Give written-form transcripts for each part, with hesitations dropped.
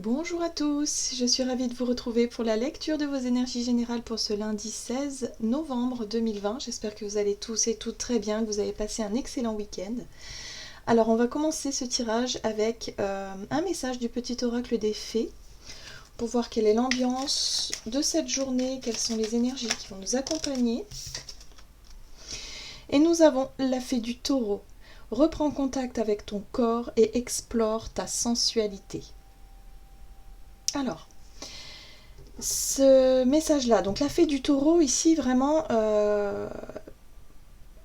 Bonjour à tous, je suis ravie de vous retrouver pour la lecture de vos énergies générales pour ce lundi 16 novembre 2020. J'espère que vous allez tous et toutes très bien, que vous avez passé un excellent week-end. Alors on va commencer ce tirage avec un message du petit oracle des fées pour voir quelle est l'ambiance de cette journée, quelles sont les énergies qui vont nous accompagner. Et nous avons la fée du taureau. Reprends contact avec ton corps et explore ta sensualité. Alors, ce message-là, donc la fée du taureau, ici vraiment,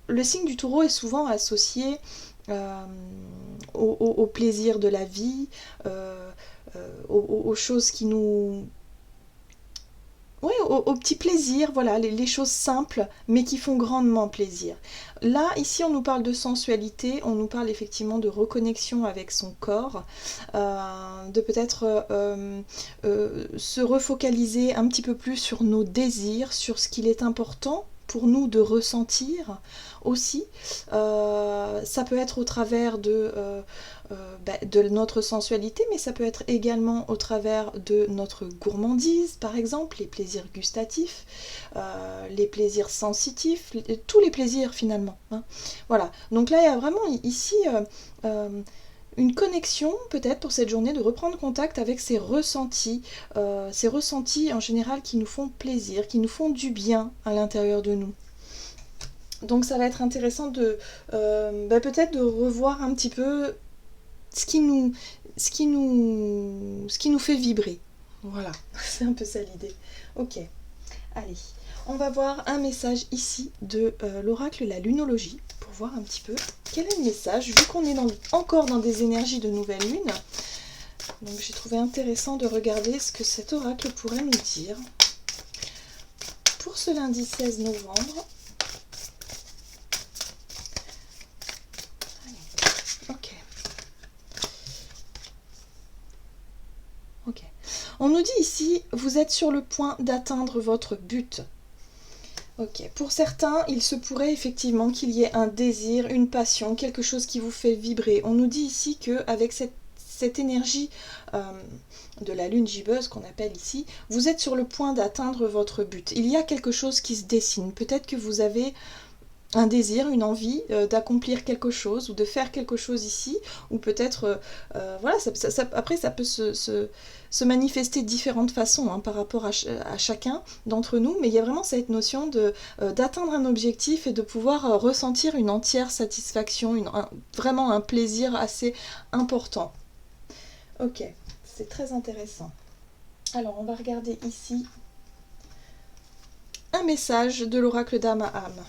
le signe du taureau est souvent associé au plaisir de la vie, aux choses qui nous... Oui, aux petits plaisirs, voilà, les choses simples, mais qui font grandement plaisir. Là, ici, on nous parle de sensualité, on nous parle effectivement de reconnexion avec son corps, de peut-être se refocaliser un petit peu plus sur nos désirs, sur ce qu'il est important pour nous de ressentir aussi. Ça peut être au travers de notre sensualité, mais ça peut être également au travers de notre gourmandise, par exemple, les plaisirs gustatifs, les plaisirs sensitifs, tous les plaisirs finalement. Hein. Voilà, donc là il y a vraiment ici une connexion peut-être pour cette journée de reprendre contact avec ces ressentis en général qui nous font plaisir, qui nous font du bien à l'intérieur de nous. Donc ça va être intéressant de peut-être de revoir un petit peu ce qui nous fait vibrer. Voilà, c'est un peu ça l'idée. Ok, allez, on va voir un message ici de l'oracle La Lunologie pour voir un petit peu quel est le message, vu qu'on est encore dans des énergies de nouvelle lune. Donc j'ai trouvé intéressant de regarder ce que cet oracle pourrait nous dire pour ce lundi 16 novembre. Ok. On nous dit ici, vous êtes sur le point d'atteindre votre but. Ok. Pour certains, il se pourrait effectivement qu'il y ait un désir, une passion, quelque chose qui vous fait vibrer. On nous dit ici qu'avec cette énergie de la lune gibbeuse qu'on appelle ici, vous êtes sur le point d'atteindre votre but. Il y a quelque chose qui se dessine. Peut-être que vous avez un désir, une envie d'accomplir quelque chose ou de faire quelque chose ici, ou peut-être, voilà, après ça peut se manifester de différentes façons hein, par rapport à chacun d'entre nous, mais il y a vraiment cette notion d'atteindre un objectif et de pouvoir ressentir une entière satisfaction, vraiment un plaisir assez important. Ok, c'est très intéressant. Alors on va regarder ici un message de l'oracle d'âme à âme.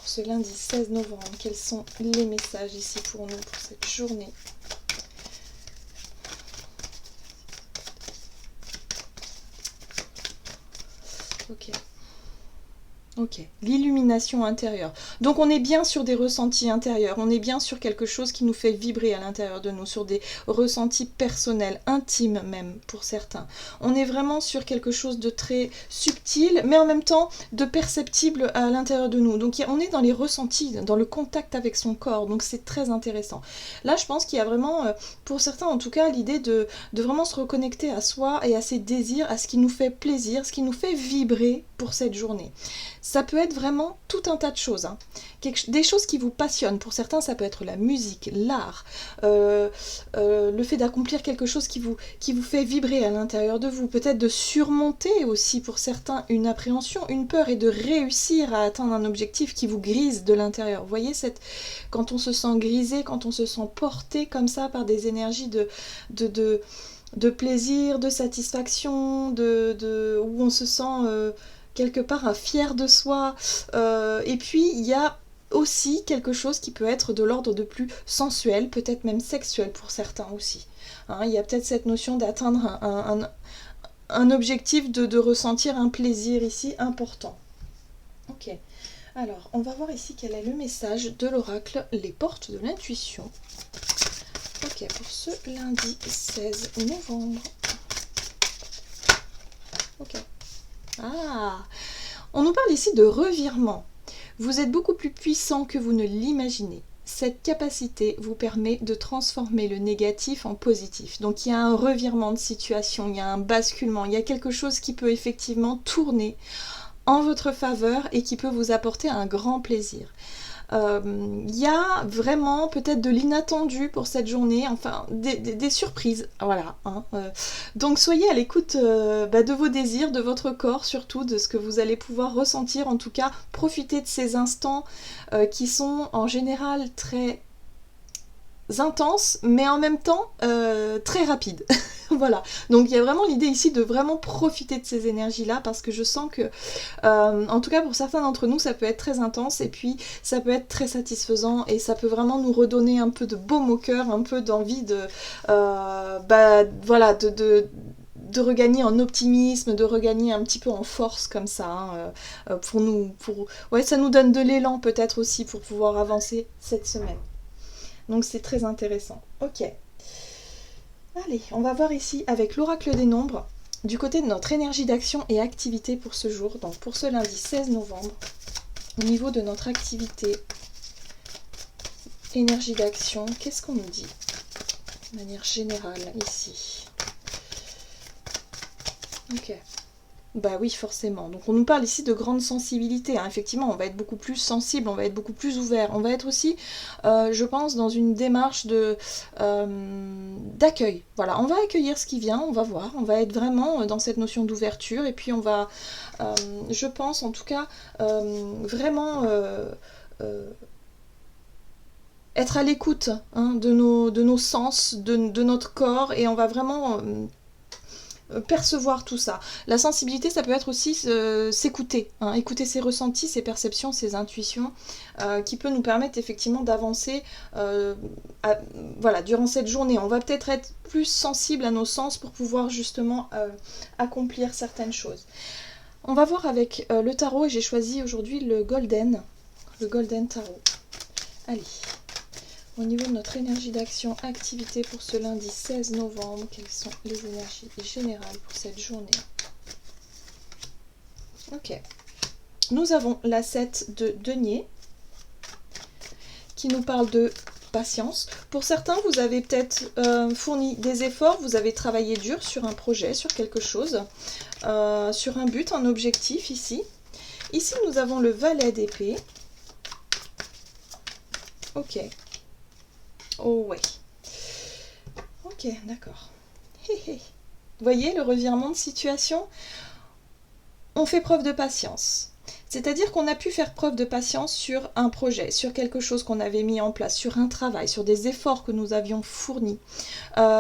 Ce lundi 16 novembre, quels sont les messages ici pour nous pour cette journée? Ok. Ok, l'illumination intérieure. Donc on est bien sur des ressentis intérieurs, on est bien sur quelque chose qui nous fait vibrer à l'intérieur de nous, sur des ressentis personnels, intimes même pour certains. On est vraiment sur quelque chose de très subtil, mais en même temps de perceptible à l'intérieur de nous. Donc on est dans les ressentis, dans le contact avec son corps, donc c'est très intéressant. Là je pense qu'il y a vraiment, pour certains en tout cas, l'idée de vraiment se reconnecter à soi et à ses désirs, à ce qui nous fait plaisir, ce qui nous fait vibrer pour cette journée. Ça peut être vraiment tout un tas de choses. Hein. Des choses qui vous passionnent. Pour certains, ça peut être la musique, l'art, le fait d'accomplir quelque chose qui vous fait vibrer à l'intérieur de vous. Peut-être de surmonter aussi pour certains une appréhension, une peur et de réussir à atteindre un objectif qui vous grise de l'intérieur. Vous voyez, quand on se sent grisé, quand on se sent porté comme ça par des énergies de plaisir, de satisfaction, où on se sent... quelque part fier de soi. Et puis, il y a aussi quelque chose qui peut être de l'ordre de plus sensuel, peut-être même sexuel pour certains aussi. Hein, il y a peut-être cette notion d'atteindre un objectif, de ressentir un plaisir ici important. Ok. Alors, on va voir ici quel est le message de l'oracle Les portes de l'intuition. Ok, pour ce lundi 16 novembre. Ok. Ah, on nous parle ici de revirement. Vous êtes beaucoup plus puissant que vous ne l'imaginez. cette capacité vous permet de transformer le négatif en positif. Donc il y a un revirement de situation, il y a un basculement, il y a quelque chose qui peut effectivement tourner en votre faveur et qui peut vous apporter un grand plaisir. Il y a vraiment peut-être de l'inattendu pour cette journée, enfin des surprises, voilà. Donc soyez à l'écoute de vos désirs, de votre corps surtout, de ce que vous allez pouvoir ressentir, en tout cas profitez de ces instants qui sont en général très intenses, mais en même temps très rapides. Voilà, donc il y a vraiment l'idée ici de vraiment profiter de ces énergies-là, parce que je sens que, en tout cas pour certains d'entre nous, ça peut être très intense, et puis ça peut être très satisfaisant, et ça peut vraiment nous redonner un peu de baume au cœur, un peu d'envie de, voilà, de regagner en optimisme, de regagner un petit peu en force comme ça, ouais, ça nous donne de l'élan peut-être aussi pour pouvoir avancer cette semaine. Donc c'est très intéressant. Ok. Allez, on va voir ici avec l'oracle des nombres, du côté de notre énergie d'action et activité pour ce jour, donc pour ce lundi 16 novembre, au niveau de notre activité, énergie d'action, qu'est-ce qu'on nous dit de manière générale ici? Ok. Bah oui, forcément. Donc on nous parle ici de grande sensibilité. Effectivement, on va être beaucoup plus sensible, on va être beaucoup plus ouvert. On va être aussi, je pense, dans une démarche d'accueil. Voilà, on va accueillir ce qui vient, on va voir. On va être vraiment dans cette notion d'ouverture. Et puis on va, je pense en tout cas, vraiment être à l'écoute de nos sens, de notre corps. Et on va vraiment percevoir tout ça. La sensibilité, ça peut être aussi s'écouter, écouter ses ressentis, ses perceptions, ses intuitions, qui peut nous permettre effectivement d'avancer voilà, durant cette journée. On va peut-être être plus sensible à nos sens pour pouvoir justement accomplir certaines choses. On va voir avec le tarot, et j'ai choisi aujourd'hui le Golden Tarot. Allez. Au niveau de notre énergie d'action, activité pour ce lundi 16 novembre, quelles sont les énergies générales pour cette journée? Ok. Nous avons la 7 de denier qui nous parle de patience. Pour certains, vous avez peut-être fourni des efforts, vous avez travaillé dur sur un projet, sur quelque chose, sur un but, un objectif ici. Ici, nous avons le valet d'épée. Ok. Oh ouais. Ok, d'accord. Vous voyez le revirement de situation? On fait preuve de patience. C'est-à-dire qu'on a pu faire preuve de patience sur un projet, sur quelque chose qu'on avait mis en place, sur un travail, sur des efforts que nous avions fournis.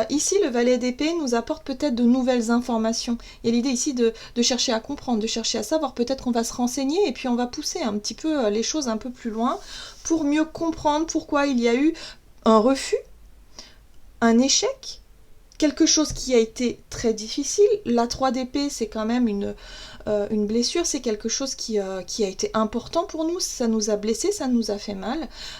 Ici, le valet d'épée nous apporte peut-être de nouvelles informations. Il y a l'idée ici de chercher à comprendre, de chercher à savoir. Peut-être qu'on va se renseigner et puis on va pousser un petit peu les choses un peu plus loin pour mieux comprendre pourquoi il y a eu un refus, un échec, quelque chose qui a été très difficile. La 3 d'épée, c'est quand même une blessure, c'est quelque chose qui a été important pour nous, ça nous a blessés, ça nous a fait mal.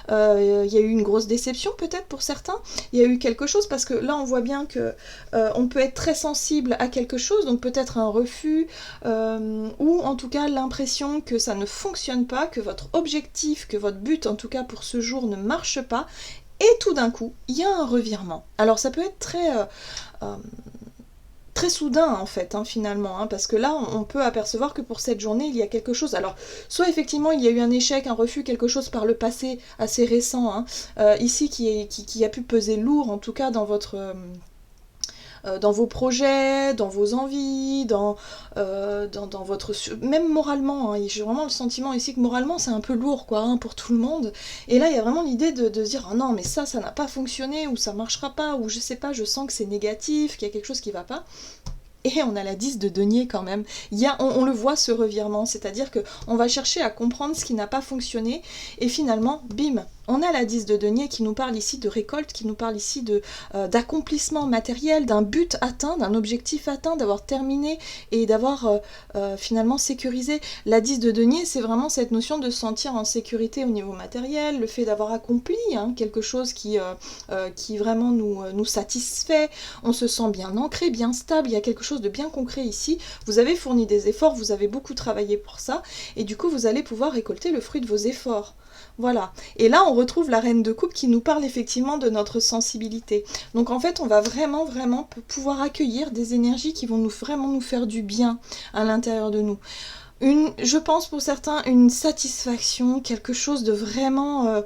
Il y a eu une grosse déception peut-être pour certains, il y a eu quelque chose, parce que là on voit bien que on peut être très sensible à quelque chose, donc peut-être un refus, ou en tout cas l'impression que ça ne fonctionne pas, que votre objectif, que votre but en tout cas pour ce jour ne marche pas. Et tout d'un coup, il y a un revirement. Alors ça peut être très soudain en fait, finalement, parce que là, on peut apercevoir que pour cette journée, il y a quelque chose. Alors, soit effectivement, il y a eu un échec, un refus, quelque chose par le passé assez récent, ici, qui a pu peser lourd, en tout cas, dans vos projets, dans vos envies, dans votre... Même moralement, j'ai vraiment le sentiment ici que moralement c'est un peu lourd quoi, pour tout le monde. Et là il y a vraiment l'idée de se dire, oh non mais ça n'a pas fonctionné, ou ça marchera pas, ou je sais pas, je sens que c'est négatif, qu'il y a quelque chose qui va pas. Et on a la 10 de denier quand même. On le voit ce revirement, c'est-à-dire qu'on va chercher à comprendre ce qui n'a pas fonctionné, et finalement, bim, on a la 10 de denier qui nous parle ici de récolte, qui nous parle ici d'accomplissement matériel, d'un but atteint, d'un objectif atteint, d'avoir terminé et d'avoir finalement sécurisé. La 10 de denier, c'est vraiment cette notion de se sentir en sécurité au niveau matériel, le fait d'avoir accompli quelque chose qui vraiment nous satisfait, on se sent bien ancré, bien stable, il y a quelque chose de bien concret ici. Vous avez fourni des efforts, vous avez beaucoup travaillé pour ça, et du coup vous allez pouvoir récolter le fruit de vos efforts. Voilà. Et là, on retrouve la reine de coupe qui nous parle effectivement de notre sensibilité. Donc en fait, on va vraiment, vraiment pouvoir accueillir des énergies qui vont vraiment nous faire du bien à l'intérieur de nous. Je pense pour certains, une satisfaction, quelque chose de vraiment...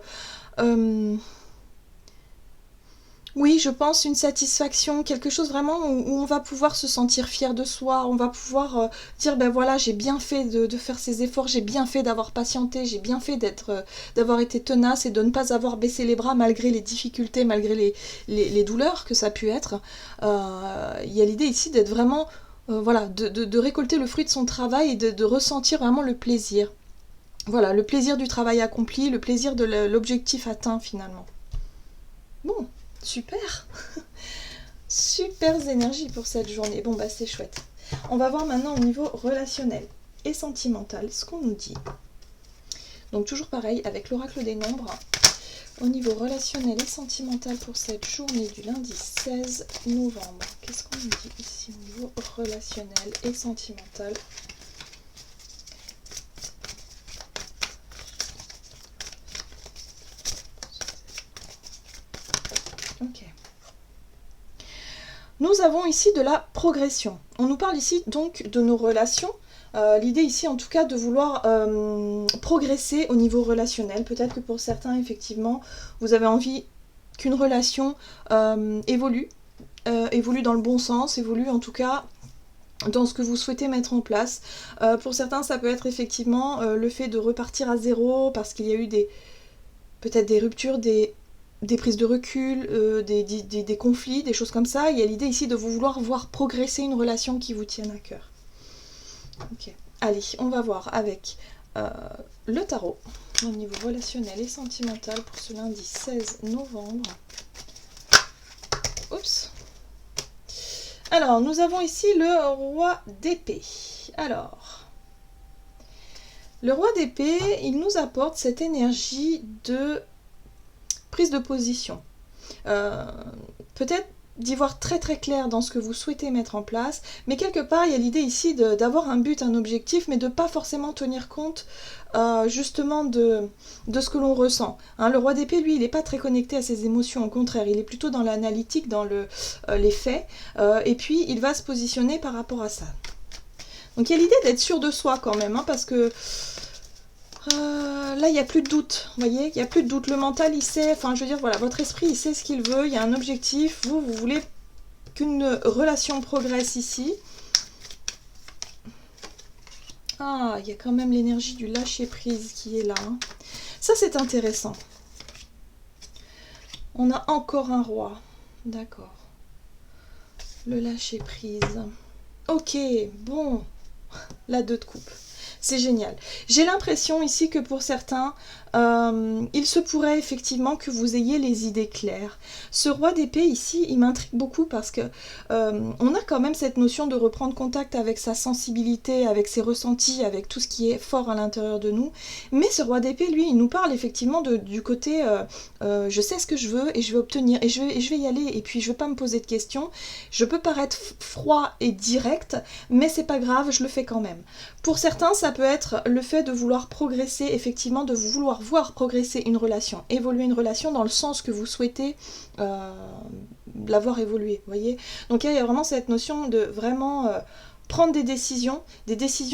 oui, je pense une satisfaction, quelque chose vraiment où on va pouvoir se sentir fier de soi, on va pouvoir dire, ben voilà, j'ai bien fait de faire ces efforts, j'ai bien fait d'avoir patienté, j'ai bien fait d'avoir été tenace et de ne pas avoir baissé les bras malgré les difficultés, malgré les douleurs que ça a pu être. Il y a l'idée ici d'être vraiment, voilà, de récolter le fruit de son travail et de ressentir vraiment le plaisir. Voilà, le plaisir du travail accompli, le plaisir de l'objectif atteint finalement. Bon. Super. Super énergies pour cette journée. Bon bah c'est chouette. On va voir maintenant au niveau relationnel et sentimental ce qu'on nous dit. Donc toujours pareil avec l'oracle des nombres. Au niveau relationnel et sentimental pour cette journée du lundi 16 novembre. Qu'est-ce qu'on nous dit ici au niveau relationnel et sentimental ? Ok. Nous avons ici de la progression. On nous parle ici donc de nos relations. L'idée ici en tout cas de vouloir progresser au niveau relationnel. Peut-être que pour certains effectivement vous avez envie qu'une relation évolue dans le bon sens, évolue en tout cas dans ce que vous souhaitez mettre en place. Pour certains ça peut être effectivement le fait de repartir à zéro parce qu'il y a eu peut-être des ruptures, des prises de recul, des conflits, des choses comme ça. Il y a l'idée ici de vouloir voir progresser une relation qui vous tienne à cœur. Ok. Allez, on va voir avec le tarot au niveau relationnel et sentimental pour ce lundi 16 novembre. Oups. Alors, nous avons ici le roi d'épée. Alors, le roi d'épée, il nous apporte cette énergie de prise de position. Peut-être d'y voir très très clair dans ce que vous souhaitez mettre en place, mais quelque part il y a l'idée ici d'avoir un but, un objectif, mais de pas forcément tenir compte justement de ce que l'on ressent. Hein, le roi d'épée, lui, il n'est pas très connecté à ses émotions, au contraire, il est plutôt dans l'analytique, dans les faits, et puis il va se positionner par rapport à ça. Donc il y a l'idée d'être sûr de soi quand même, hein, parce que là, il n'y a plus de doute, vous voyez, il n'y a plus de doute. Le mental, il sait, enfin, je veux dire, voilà, votre esprit, il sait ce qu'il veut, il y a un objectif. Vous voulez qu'une relation progresse ici. Ah, il y a quand même l'énergie du lâcher-prise qui est là. Hein. Ça, c'est intéressant. On a encore un roi. D'accord. Le lâcher-prise. Ok, bon. La 2 de coupe. C'est génial. J'ai l'impression ici que pour certains, il se pourrait effectivement que vous ayez les idées claires. Ce roi d'épée ici, il m'intrigue beaucoup parce que on a quand même cette notion de reprendre contact avec sa sensibilité, avec ses ressentis, avec tout ce qui est fort à l'intérieur de nous. Mais ce roi d'épée, lui, il nous parle effectivement du côté je sais ce que je veux et je vais obtenir et je vais y aller et puis je ne vais pas me poser de questions. Je peux paraître froid et direct, mais c'est pas grave, je le fais quand même. Pour certains, ça peut être le fait de vouloir progresser, effectivement, de vouloir voir progresser une relation, évoluer une relation dans le sens que vous souhaitez l'avoir évolué, vous voyez. Donc il y a vraiment cette notion de vraiment prendre des décisions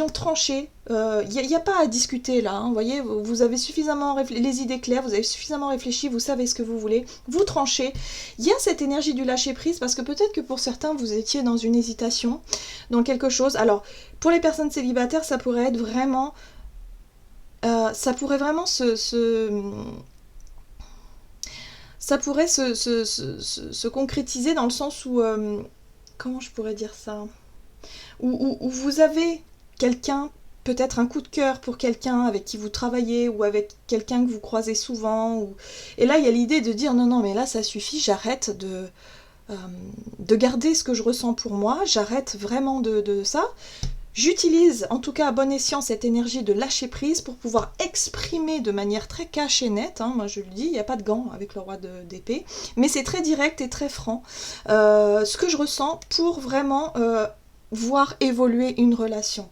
tranchées. Il n'y a pas à discuter là, hein, vous voyez, vous avez suffisamment les idées claires, vous avez suffisamment réfléchi, vous savez ce que vous voulez, vous tranchez. Il y a cette énergie du lâcher prise parce que peut-être que pour certains vous étiez dans une hésitation, dans quelque chose. Alors pour les personnes célibataires, ça pourrait être vraiment ça pourrait vraiment se concrétiser dans le sens où comment je pourrais dire ça, où vous avez quelqu'un, peut-être un coup de cœur pour quelqu'un avec qui vous travaillez ou avec quelqu'un que vous croisez souvent, et là il y a l'idée de dire non mais là ça suffit, j'arrête de garder ce que je ressens pour moi, j'arrête vraiment de ça. J'utilise en tout cas à bon escient cette énergie de lâcher prise pour pouvoir exprimer de manière très cash et nette, hein, moi je le dis, il n'y a pas de gants avec le roi d'épée, mais c'est très direct et très franc, ce que je ressens pour vraiment voir évoluer une relation.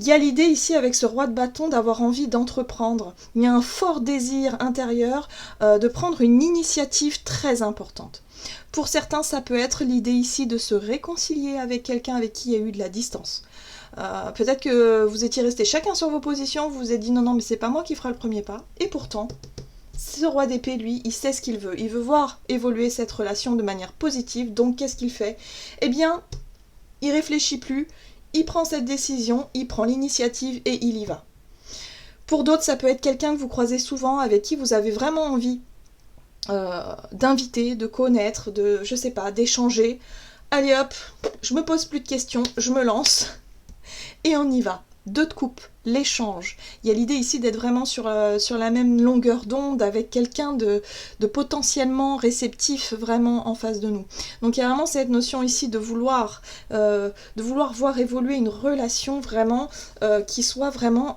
Il y a l'idée ici avec ce roi de bâton d'avoir envie d'entreprendre. Il y a un fort désir intérieur de prendre une initiative très importante. Pour certains, ça peut être l'idée ici de se réconcilier avec quelqu'un avec qui il y a eu de la distance. Peut-être que vous étiez restés chacun sur vos positions, vous vous êtes dit non, mais c'est pas moi qui fera le premier pas. Et pourtant, ce roi d'épée, lui, il sait ce qu'il veut. Il veut voir évoluer cette relation de manière positive. Donc, qu'est-ce qu'il fait? Eh bien, il réfléchit plus, il prend cette décision, il prend l'initiative et il y va. Pour d'autres, ça peut être quelqu'un que vous croisez souvent, avec qui vous avez vraiment envie d'inviter, de connaître, je sais pas, d'échanger. Allez hop, je me pose plus de questions, je me lance et on y va. 2 de coupe, l'échange. Il y a l'idée ici d'être vraiment sur la même longueur d'onde avec quelqu'un de potentiellement réceptif vraiment en face de nous. Donc il y a vraiment cette notion ici de vouloir voir évoluer une relation vraiment qui soit vraiment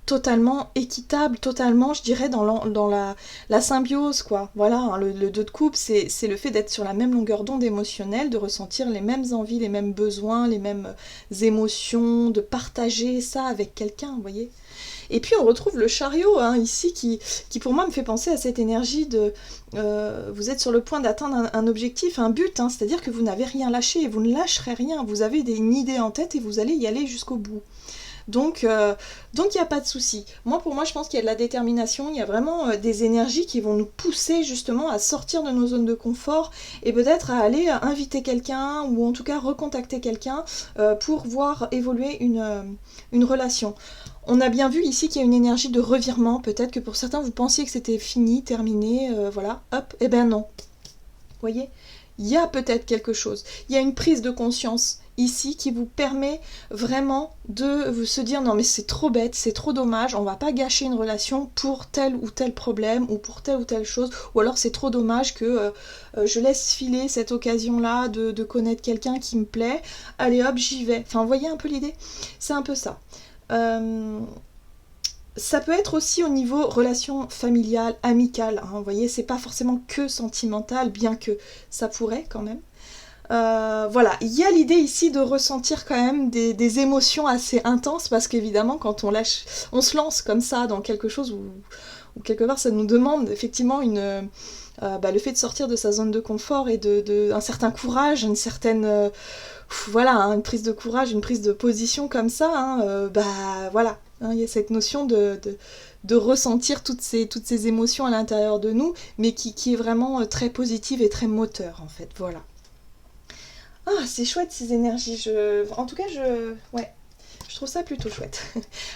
totalement équitable, totalement, je dirais, dans la symbiose, quoi. Voilà, hein, le 2 de coupe, c'est le fait d'être sur la même longueur d'onde émotionnelle, de ressentir les mêmes envies, les mêmes besoins, les mêmes émotions, de partager ça avec quelqu'un, vous voyez. Et puis on retrouve le chariot, hein, ici, qui pour moi me fait penser à cette énergie de... vous êtes sur le point d'atteindre un objectif, un but, hein, c'est-à-dire que vous n'avez rien lâché, et vous ne lâcherez rien, vous avez une idée en tête et vous allez y aller jusqu'au bout. Donc il n'y a pas de souci. Pour moi, je pense qu'il y a de la détermination, il y a vraiment des énergies qui vont nous pousser justement à sortir de nos zones de confort et peut-être à aller inviter quelqu'un ou en tout cas recontacter quelqu'un pour voir évoluer une relation. On a bien vu ici qu'il y a une énergie de revirement, peut-être que pour certains vous pensiez que c'était fini, terminé, voilà, hop, et ben non. Vous voyez ? Il y a peut-être quelque chose, il y a une prise de conscience ici qui vous permet vraiment de vous se dire non mais c'est trop bête, c'est trop dommage, on va pas gâcher une relation pour tel ou tel problème ou pour telle ou telle chose, ou alors c'est trop dommage que je laisse filer cette occasion-là de connaître quelqu'un qui me plaît, allez hop j'y vais. Enfin vous voyez un peu l'idée? C'est un peu ça. Ça peut être aussi au niveau relation familiale, amicale, hein, vous voyez, c'est pas forcément que sentimental, bien que ça pourrait quand même. Voilà, il y a l'idée ici de ressentir quand même des émotions assez intenses, parce qu'évidemment quand on se lance comme ça dans quelque chose où quelque part ça nous demande effectivement le fait de sortir de sa zone de confort et un certain courage, une certaine voilà, hein, une prise de courage, une prise de position comme ça, hein, voilà, hein, il y a cette notion de ressentir toutes ces émotions à l'intérieur de nous, mais qui est vraiment très positive et très moteur en fait, voilà. Ah, c'est chouette ces énergies, en tout cas, ouais, je trouve ça plutôt chouette.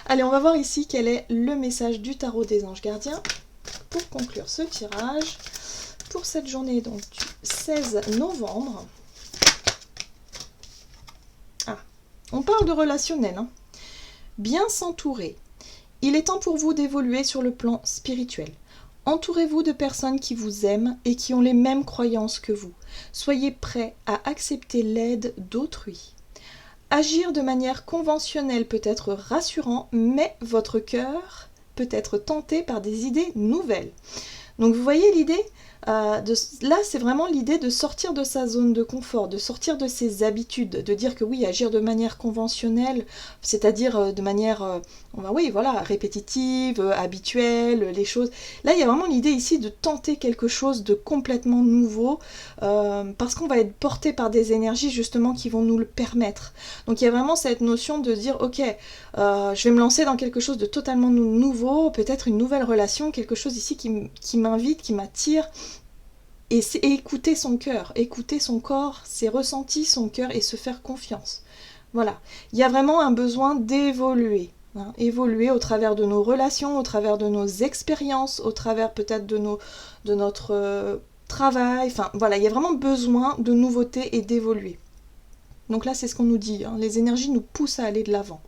Allez, on va voir ici quel est le message du tarot des anges gardiens pour conclure ce tirage pour cette journée donc du 16 novembre. Ah, on parle de relationnel, hein. Bien s'entourer. Il est temps pour vous d'évoluer sur le plan spirituel. Entourez-vous de personnes qui vous aiment et qui ont les mêmes croyances que vous. Soyez prêts à accepter l'aide d'autrui. Agir de manière conventionnelle peut être rassurant, mais votre cœur peut être tenté par des idées nouvelles. Donc vous voyez l'idée là, c'est vraiment l'idée de sortir de sa zone de confort, de sortir de ses habitudes, de dire que oui, agir de manière conventionnelle, c'est-à-dire de manière, oui, voilà, répétitive, habituelle, les choses. Là, il y a vraiment l'idée ici de tenter quelque chose de complètement nouveau, parce qu'on va être porté par des énergies justement qui vont nous le permettre. Donc il y a vraiment cette notion de dire, ok, je vais me lancer dans quelque chose de totalement nouveau, peut-être une nouvelle relation, quelque chose ici qui m'invite, qui m'attire. Et écouter son cœur, écouter son corps, ses ressentis, son cœur et se faire confiance. Voilà, il y a vraiment un besoin d'évoluer. Hein, évoluer au travers de nos relations, au travers de nos expériences, au travers peut-être de notre travail. Enfin voilà, il y a vraiment besoin de nouveautés et d'évoluer. Donc là, c'est ce qu'on nous dit. Hein, les énergies nous poussent à aller de l'avant.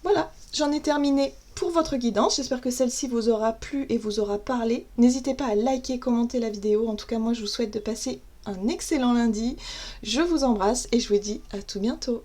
Voilà, j'en ai terminé pour votre guidance. J'espère que celle-ci vous aura plu et vous aura parlé. N'hésitez pas à liker, commenter la vidéo. En tout cas, moi, je vous souhaite de passer un excellent lundi. Je vous embrasse et je vous dis à tout bientôt.